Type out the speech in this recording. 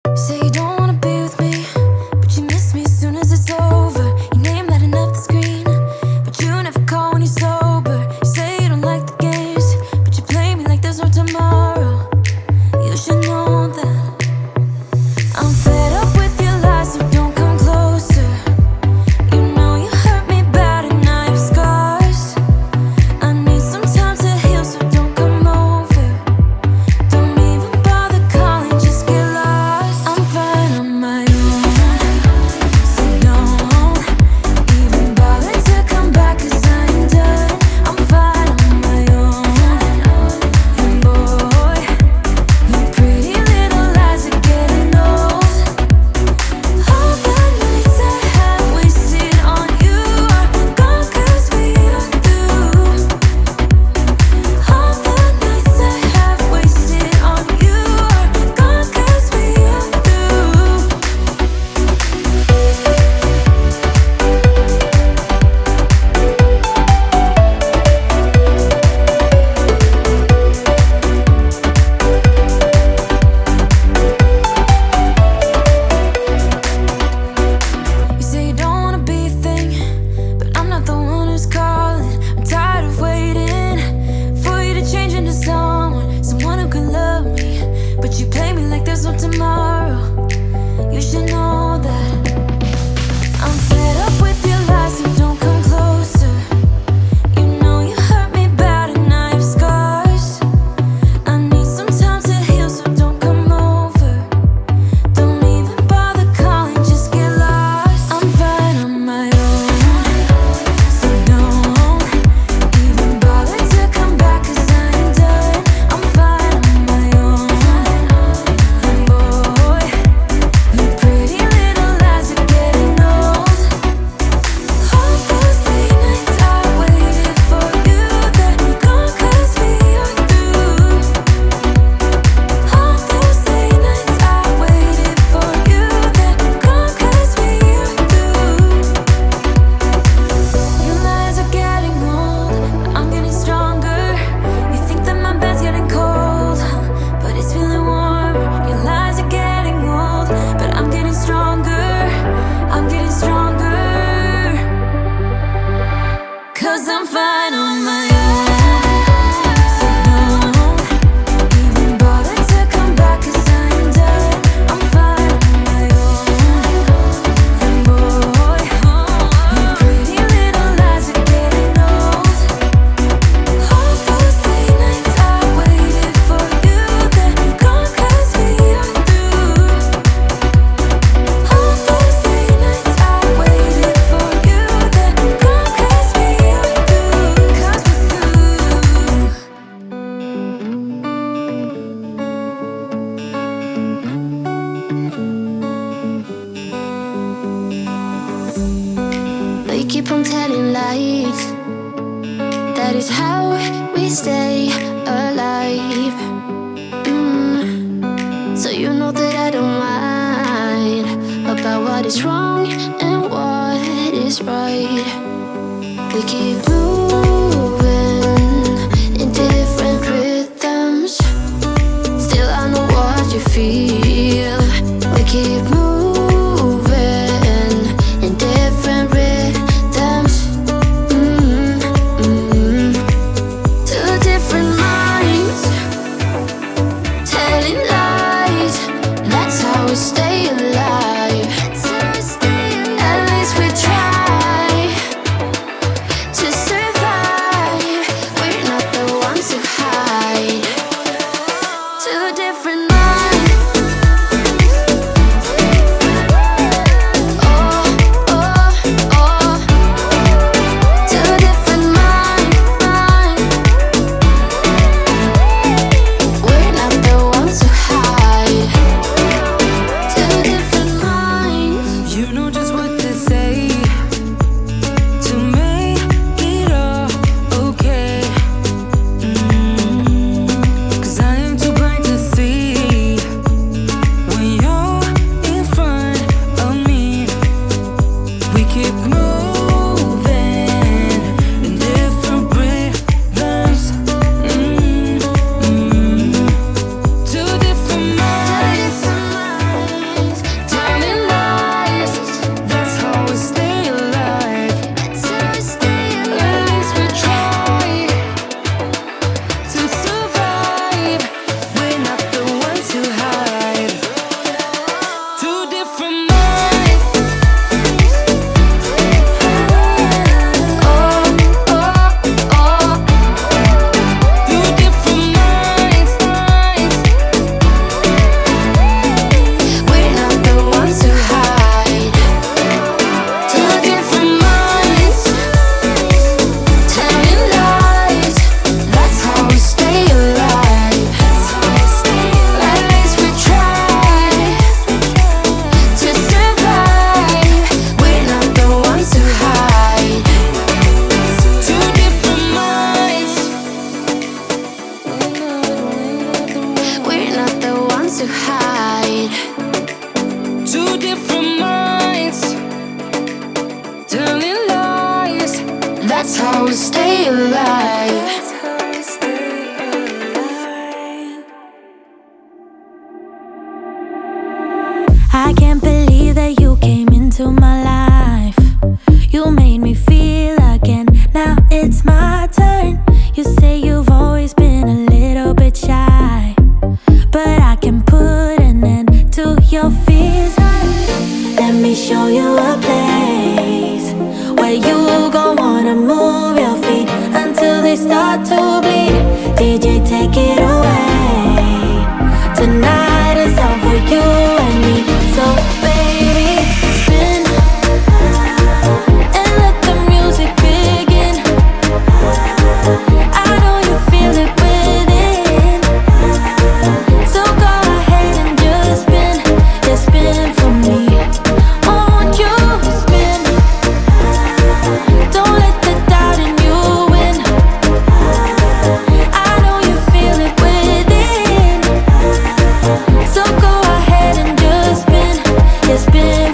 You say you don't wanna be with me, but you miss me as soon as it's over. Your name lighting up the screen, but you never call when you're sober. You say you don't like the games, but you play me like there's no tomorrow. You should know that I'm fed up with your lies, so don't come closer. You know you hurt me bad and I have scars. I need some time to heal, so don't come over. Don't even bother calling, just get lost. I'm fine on my own, so don't even bother to come back, 'cause I ain't done. I'm fine on my own, and boy, your pretty little lies are getting old. All the nights I have wasted on you are gone, 'cause we are through. All the nights I have wasted on you are gone, 'cause we are through. You say you don't wanna be a thing, but I'm not the one who's calling. I'm tired of waiting for you to change into someone who could love me, but you play me like there's no tomorrow. You should know that I'm fed up with your lies, so don't come closer. You know you hurt me bad and I have scars. I need some time to heal, so don't come over. Don't even bother calling, just get lost. I'm fine on my own, so don't even bother to come back, 'cause I ain't done. I'm fine on my own, and boy, your pretty little lies are getting old. All those late nights I waited for you, they're gone, 'cause we are through. All those late nights I waited for you, they're gone, 'cause we are through. Your lies are getting old, but I'm getting stronger. You think that my bed's getting cold, but it's feeling warm. Your lies are getting old, but I'm getting stronger. I'm getting stronger, 'cause I'm fine on my own. So don't even bother to come back, 'cause I ain't done. I'm fine on my own, and boy, your pretty little lies are getting old. All those late nights I waited for you, they're gone, 'cause we are through. All those late nights I waited for you, they're gone, 'cause we are through. 'Cause we're through. They keep on telling lies. That is how we stay alive. So you know that I don't mind about what is wrong and what is right. We keep moving in different rhythms. Still I know what you feel. We keep moving in different rhythms. Two different minds telling lies. That's how we stay alive. At least we try to survive. We're not the ones who hide. Two different minds. We're not the ones who hide. Two different stay alive. That's how we stay alive. I can't believe that you came into my life. You made me feel again. Now it's my turn. You say you've always been a little bit shy, but I can put an end to your fears. Let me show you a place where you gon' wanna move your feet until they start to bleed. DJ, take it away. Tonight is all for you and me. So baby, spin and let the music begin. I know you feel it within, so go ahead and just spin. Yeah, spin for me. Won't you spin? Don't let the doubt in you win. I know you feel it within, so go ahead and just spin. Yeah, spin.